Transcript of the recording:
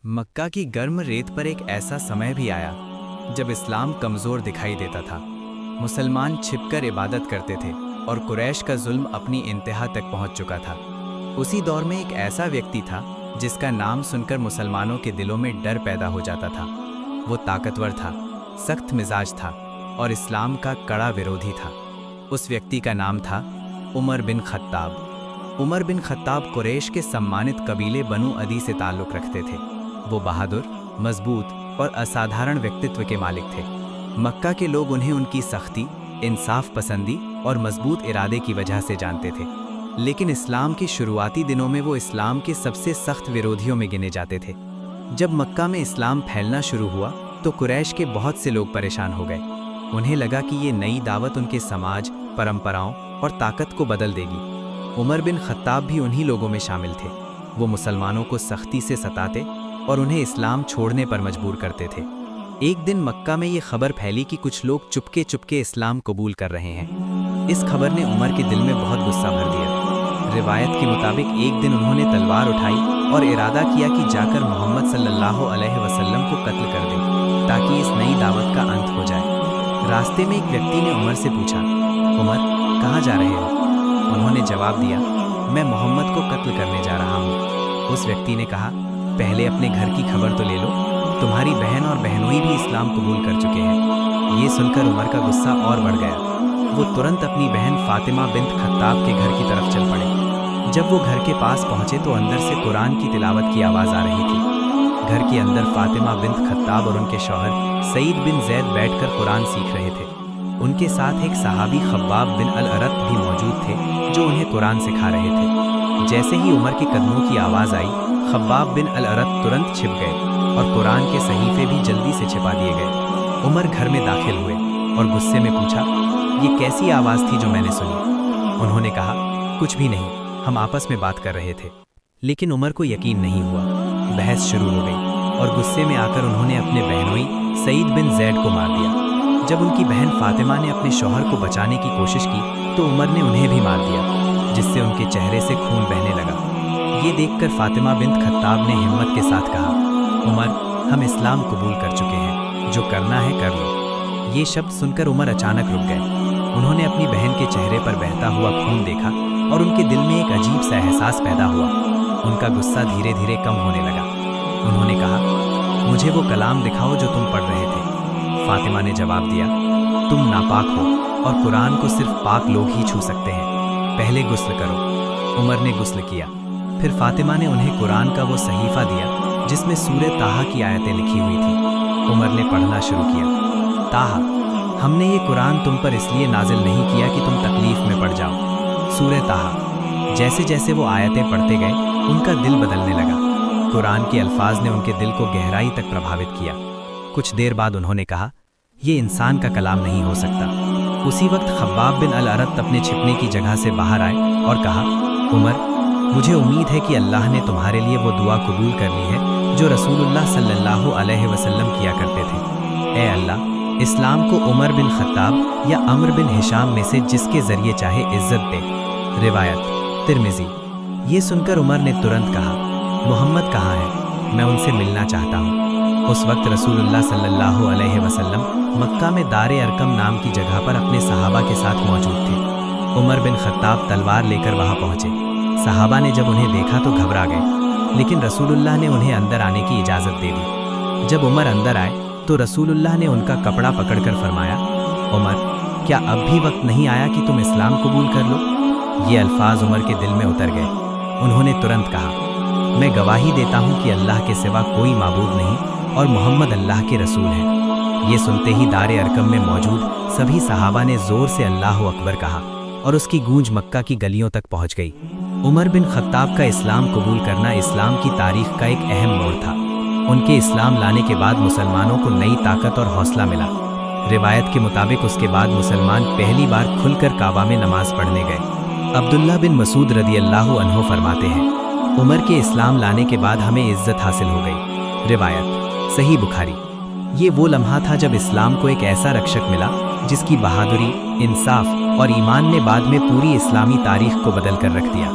मक्का की गर्म रेत पर एक ऐसा समय भी आया जब इस्लाम कमज़ोर दिखाई देता था। मुसलमान छिपकर इबादत करते थे और कुरैश का जुल्म अपनी इंतहा तक पहुंच चुका था। उसी दौर में एक ऐसा व्यक्ति था जिसका नाम सुनकर मुसलमानों के दिलों में डर पैदा हो जाता था। वो ताकतवर था, सख्त मिजाज था और इस्लाम का कड़ा विरोधी था। उस व्यक्ति का नाम था Umar bin Khattab. Umar bin Khattab Quraish के सम्मानित कबीले बनु अदी से ताल्लुक़ रखते थे। वो बहादुर, मजबूत और असाधारण व्यक्तित्व के मालिक थे। मक्का के लोग उन्हें उनकी सख्ती, इंसाफ पसंदी और मजबूत इरादे की वजह से जानते थे। लेकिन इस्लाम के शुरुआती दिनों में वो इस्लाम के सबसे सख्त विरोधियों में गिने जाते थे। जब मक्का में इस्लाम फैलना शुरू हुआ तो कुरैश के बहुत से लोग परेशान हो गए। उन्हें लगा कि ये नई दावत उनके समाज, परंपराओं और ताकत को बदल देगी। उमर बिन खत्ताब भी उन्हीं लोगों में शामिल थे। वो मुसलमानों को सख्ती से सताते और उन्हें इस्लाम छोड़ने पर मजबूर करते थे। एक दिन मक्का में ये खबर फैली कि कुछ लोग चुपके चुपके इस्लाम कबूल कर रहे हैं। इस खबर ने उमर के दिल में बहुत गुस्सा भर दिया। रिवायत के मुताबिक एक दिन उन्होंने तलवार उठाई और इरादा किया कि जाकर मोहम्मद सल्लल्लाहु अलैहि वसल्लम को कत्ल कर दें ताकि इस नई दावत का अंत हो जाए। रास्ते में एक व्यक्ति ने उमर से पूछा, उमर, कहाँ जा रहे हो? उन्होंने जवाब दिया, मैं मोहम्मद को कत्ल करने जा रहा हूँ। उस व्यक्ति ने कहा, पहले अपने घर की खबर तो ले लो, तुम्हारी बहन और बहनोई भी इस्लाम कबूल कर चुके हैं। ये सुनकर उमर का गुस्सा और बढ़ गया। वो तुरंत अपनी बहन फातिमा बिन्त खत्ताब के घर की तरफ चल पड़े। जब वो घर के पास पहुंचे तो अंदर से कुरान की तिलावत की आवाज़ आ रही थी। घर के अंदर फातिमा बिन्त खत्ताब और उनके शौहर सईद बिन जैद बैठकर कुरान सीख रहे थे। उनके साथ एक सहाबी खब्बाब बिन अल अरत भी मौजूद थे जो उन्हें कुरान सिखा रहे थे। जैसे ही उमर के कदमों की आवाज़ आई, खब्बाब बिन अल अरत तुरंत छिप गए और कुरान के सहीफे भी जल्दी से छिपा दिए गए। उमर घर में दाखिल हुए और गुस्से में पूछा, ये कैसी आवाज़ थी जो मैंने सुनी? उन्होंने कहा, कुछ भी नहीं, हम आपस में बात कर रहे थे। लेकिन उमर को यकीन नहीं हुआ। बहस शुरू हो गई और गुस्से में आकर उन्होंने अपने बहनोई सईद बिन जैद को मार दिया। जब उनकी बहन फातिमा ने अपने शौहर को बचाने की कोशिश की तो उमर ने उन्हें भी मार दिया, जिससे उनके चेहरे से खून बहने लगा। ये देखकर फातिमा बिन्त खत्ताब ने हिम्मत के साथ कहा, उमर, हम इस्लाम कबूल कर चुके हैं, जो करना है कर लो। ये शब्द सुनकर उमर अचानक रुक गए। उन्होंने अपनी बहन के चेहरे पर बहता हुआ खून देखा और उनके दिल में एक अजीब सा एहसास पैदा हुआ। उनका गुस्सा धीरे धीरे कम होने लगा। उन्होंने कहा, मुझे वो कलाम दिखाओ जो तुम पढ़ रहे थे। फातिमा ने जवाब दिया, तुम नापाक हो और कुरान को सिर्फ पाक लोग ही छू सकते हैं। पहले गुस्ल करो। उमर ने गुस्ल किया। फिर फातिमा ने उन्हें कुरान का वो सहीफा दिया जिसमें सूरह ताहा की आयतें लिखी हुई थी। उमर ने पढ़ना शुरू किया, ताहा, हमने ये कुरान तुम पर इसलिए नाजिल नहीं किया कि तुम तकलीफ में पड़ जाओ। सूरह ताहा। जैसे जैसे वो आयतें पढ़ते गए उनका दिल बदलने लगा। कुरान के अल्फाज ने उनके दिल को गहराई तक प्रभावित किया। कुछ देर बाद उन्होंने कहा, ये इंसान का कलाम नहीं हो सकता। उसी वक्त खब्बाब बिन अल अरत अपने छिपने की जगह से बाहर आए और कहा, उमर, मुझे उम्मीद है कि अल्लाह ने तुम्हारे लिए वो दुआ कबूल कर ली है जो रसूलुल्लाह सल्लल्लाहु अलैहि वसल्लम किया करते थे। ए अल्लाह, इस्लाम को उमर बिन खत्ताब या अम्र बिन हिशाम में से जिसके जरिए चाहे इज्जत दे। रिवायत तिर्मिज़ी। ये सुनकर उमर ने तुरंत कहा, मोहम्मद कहाँ है? मैं उनसे मिलना चाहता हूँ। उस वक्त रसूलुल्लाह सल्लल्लाहु अलैहि वसल्लम मक्का में दारे अरकम नाम की जगह पर अपने सहाबा के साथ मौजूद थे। उमर बिन खत्ताब तलवार लेकर वहाँ पहुँचे। सहाबा ने जब उन्हें देखा तो घबरा गए, लेकिन रसूलुल्लाह ने उन्हें अंदर आने की इजाज़त दे दी। जब उमर अंदर आए तो रसूलुल्लाह ने उनका कपड़ा पकड़कर फरमाया, उमर, क्या अब भी वक्त नहीं आया कि तुम इस्लाम कबूल कर लो? ये अल्फाज उमर के दिल में उतर गए। उन्होंने तुरंत कहा, मैं गवाही देता हूँ कि अल्लाह के सिवा कोई माबूद नहीं और मोहम्मद अल्लाह के रसूल हैं। ये सुनते ही दारे अरकम में मौजूद सभी सहाबा ने ज़ोर से अल्लाहु अकबर कहा और उसकी गूंज मक्का की गलियों तक पहुँच गई। उमर बिन खत्ताब का इस्लाम कबूल करना इस्लाम की तारीख का एक अहम मोड़ था। उनके इस्लाम लाने के बाद मुसलमानों को नई ताकत और हौसला मिला। रिवायत के मुताबिक उसके बाद मुसलमान पहली बार खुलकर काबा में नमाज पढ़ने गए। अब्दुल्लाह बिन मसूद रदियल्लाहु अन्हु फरमाते हैं, उमर के इस्लाम लाने के बाद हमें इज्जत हासिल हो गई। रिवायत सही बुखारी। ये वो लम्हा था जब इस्लाम को एक ऐसा रक्षक मिला जिसकी बहादुरी, इंसाफ और ईमान ने बाद में पूरी इस्लामी तारीख को बदल कर रख दिया।